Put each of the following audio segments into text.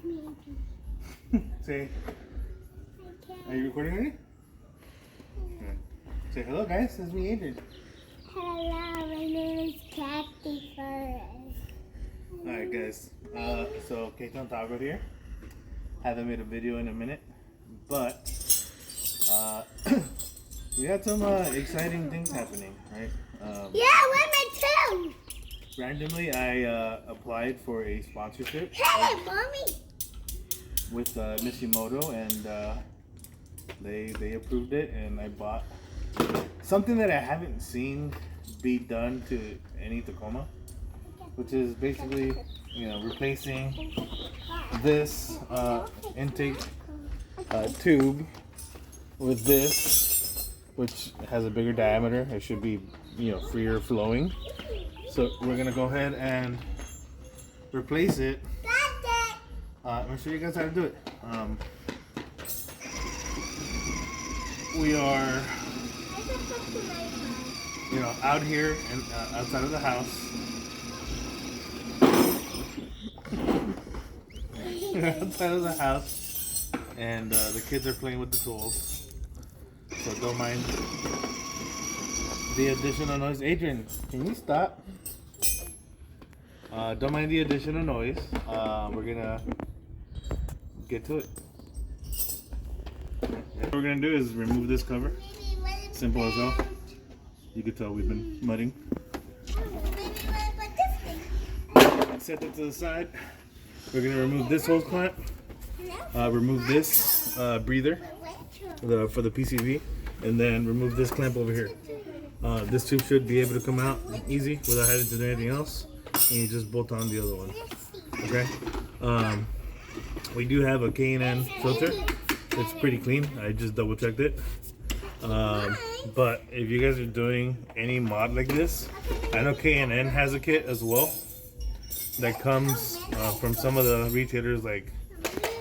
it's me. Say, are you recording already? Yeah. Say hello, guys. It's me, Adrian. Hello, my name is Kathy Forrest. Alright, guys. So, Kate on Taco here. Haven't made a video in a minute, but we had some exciting things happening, right? Yeah, where's my too? Randomly, I applied for a sponsorship Hey, mommy. with Mishimoto, and they approved it, and I bought something that I haven't seen be done to any Tacoma, which is basically, replacing this intake tube with this, which has a bigger diameter. It should be, freer flowing. So we're gonna go ahead and replace it. I'm gonna show you guys how to do it. We are, out here and outside of the house. Outside of the house, and the kids are playing with the tools. So don't mind the additional noise. Adrian, can you stop? Don't mind the additional noise. We're gonna get to it. What we're gonna do is remove this cover. Simple as well. You can tell we've been mudding. Set that to the side. We're gonna remove this hose clamp. Remove this breather for the PCV, and then remove this clamp over here. This tube should be able to come out easy without having to do anything else. And you just bolt on the other one. Okay. We do have a K&N filter. It's pretty clean. I just double checked it. But if you guys are doing any mod like this, I know K&N has a kit as well that comes from some of the retailers like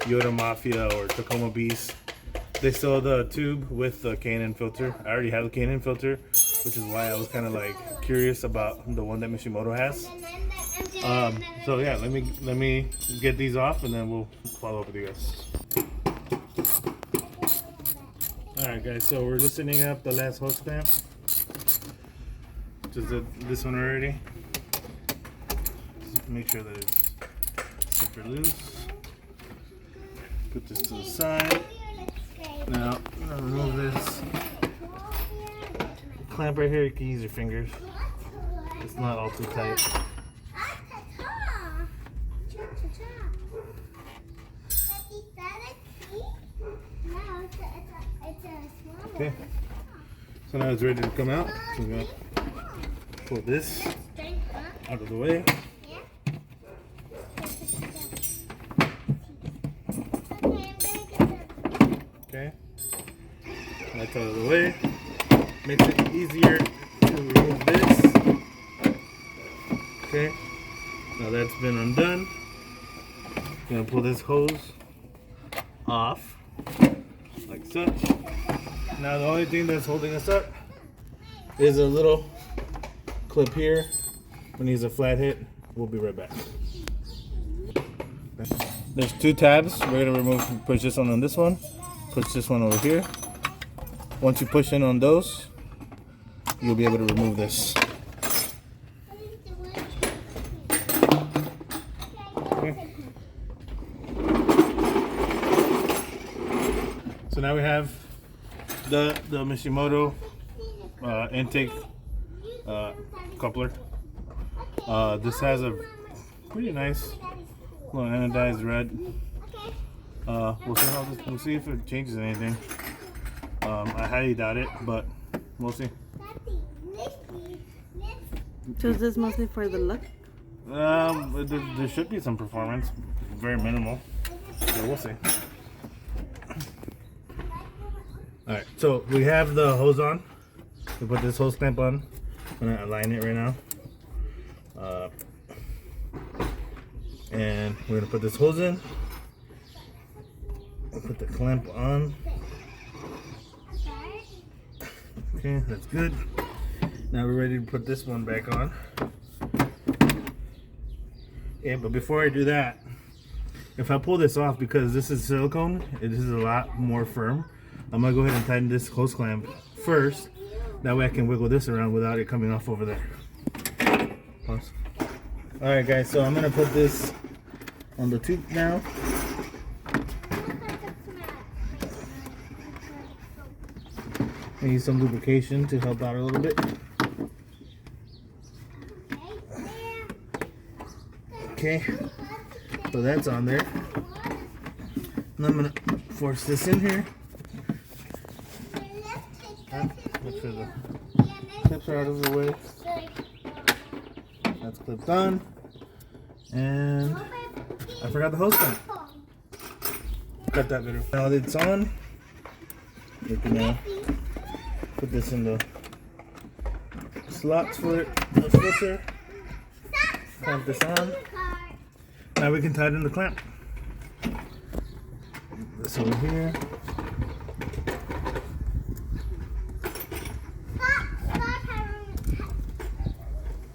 Yoda Mafia or Tacoma Beast. They sell the tube with the K&N filter. I already have the K&N filter, which is why I was kind of like curious about the one that Mishimoto has. So yeah, let me get these off, and then we'll follow up with you guys. Alright guys, so we're just setting up the last hose clamp. Just did this one already. Just make sure that it's super loose. Put this to the side. Now, I'm gonna remove this clamp right here. You can use your fingers. It's not all too tight. Okay, so now it's ready to come out. So we're gonna pull this out of the way. Okay, that's out of the way. Makes it easier to remove this. Okay, now that's been undone. Gonna pull this hose off like such. Now the only thing that's holding us up is a little clip here. When he's a flat hit, we'll be right back. There's two tabs. We're gonna push this one on this one, push this one over here. Once you push in on those, you'll be able to remove this. Okay. So now we have the Mishimoto intake coupler. This has a pretty nice little anodized red. We'll see if it changes anything. I highly doubt it, but we'll see. So is this mostly for the look? There should be some performance, very minimal. So we'll see. Alright, so we have the hose on. We put this hose clamp on. I'm gonna align it right now. And we're gonna put this hose in. Put the clamp on. Okay, that's good. Now we're ready to put this one back on. Yeah, but before I do that, if I pull this off, because this is silicone, it is a lot more firm. I'm gonna go ahead and tighten this hose clamp first. That way I can wiggle this around without it coming off over there. Pause. All right, guys. So I'm gonna put this on the tube now. I need some lubrication to help out a little bit. Okay, so that's on there. And I'm gonna force this in here. Make sure the clips are out of the way. That's clipped on. And I forgot the hose clamp. Cut that video. Now that it's on, we can now put this in the slots for the filter. Clamp this on. Now we can tighten the clamp. This over here.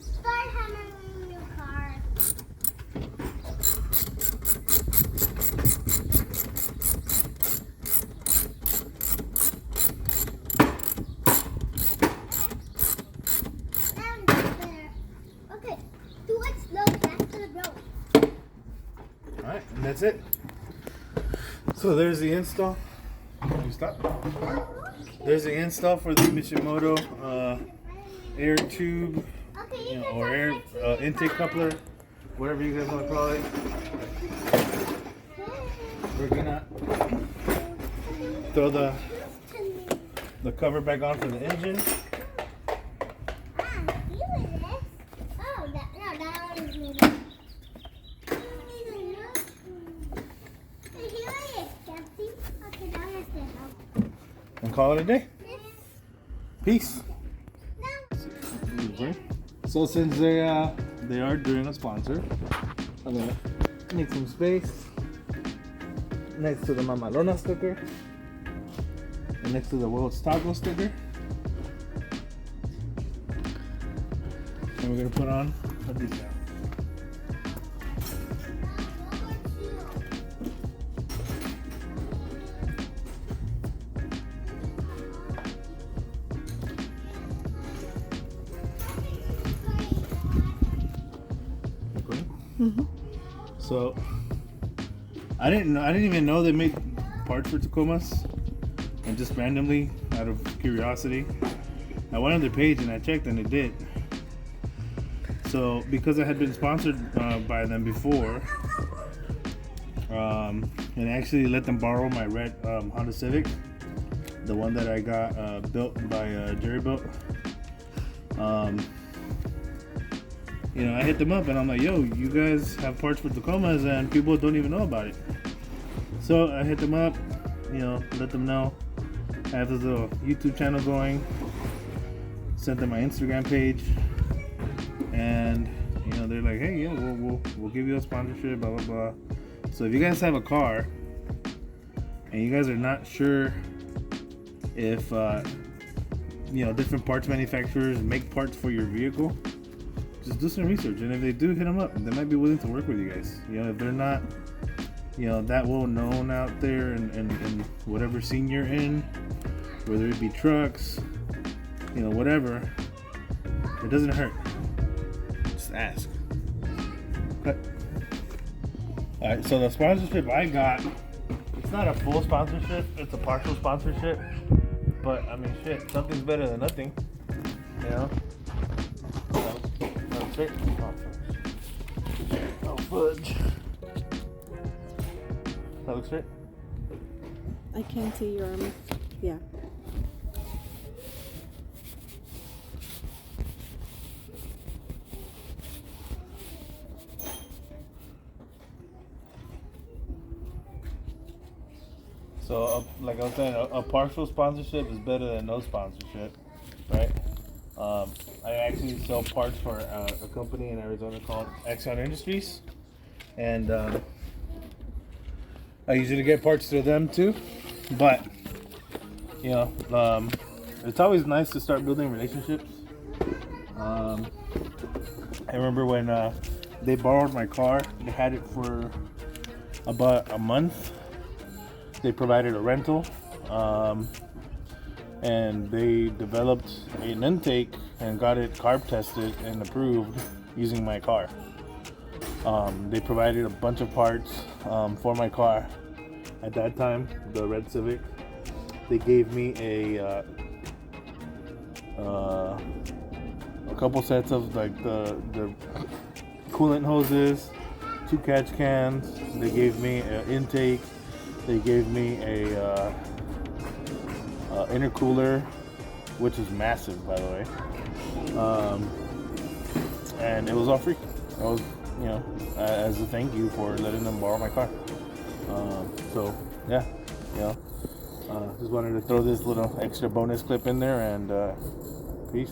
Start hammering your car. Okay, do it slow, back to the road. Alright, and that's it. So there's the install. You stop. There's the install for the Mishimoto air tube, or air intake coupler, whatever you guys want to call it. We're gonna throw the cover back on for the engine. And call it a day. Peace. So since they are doing a sponsor, I'm gonna make some space next to the Mamalona sticker and next to the World's Taco sticker, and we're gonna put on a decal. Mm-hmm. So I didn't even know they made parts for Tacomas, and just randomly out of curiosity I went on their page and I checked, and it did. So because I had been sponsored by them before, and I actually let them borrow my red Honda Civic, the one that I got built by Jerry Built. You know, I hit them up and I'm like, yo, you guys have parts for Tacomas and people don't even know about it. So I hit them up, you know, let them know I have this little YouTube channel going, sent them my Instagram page, and you know, they're like, hey, yeah, we'll give you a sponsorship, blah blah blah. So if you guys have a car and you guys are not sure if you know, different parts manufacturers make parts for your vehicle, just do some research, and if they do, hit them up. They might be willing to work with you guys. You know, if they're not, you know, that well known out there in whatever scene you're in, whether it be trucks, you know, whatever, it doesn't hurt. Just ask. Okay. Alright, so the sponsorship I got, it's not a full sponsorship, it's a partial sponsorship. But I mean, shit, something's better than nothing, you know? Straight. Oh, fudge. That looks straight? I can't see your arm. Yeah. So, like I was saying, a partial sponsorship is better than no sponsorship, right? I actually sell parts for a company in Arizona called Exxon Industries, and I usually get parts through them too. But you know, it's always nice to start building relationships. I remember when they borrowed my car. They had it for about a month. They provided a rental, and they developed an intake and got it carb tested and approved using my car. They provided a bunch of parts for my car. At that time, the red Civic, they gave me a couple sets of like the coolant hoses, 2 catch cans. They gave me an intake. They gave me a intercooler, which is massive, by the way. And it was all free. That was, as a thank you for letting them borrow my car. So yeah, just wanted to throw this little extra bonus clip in there, and peace.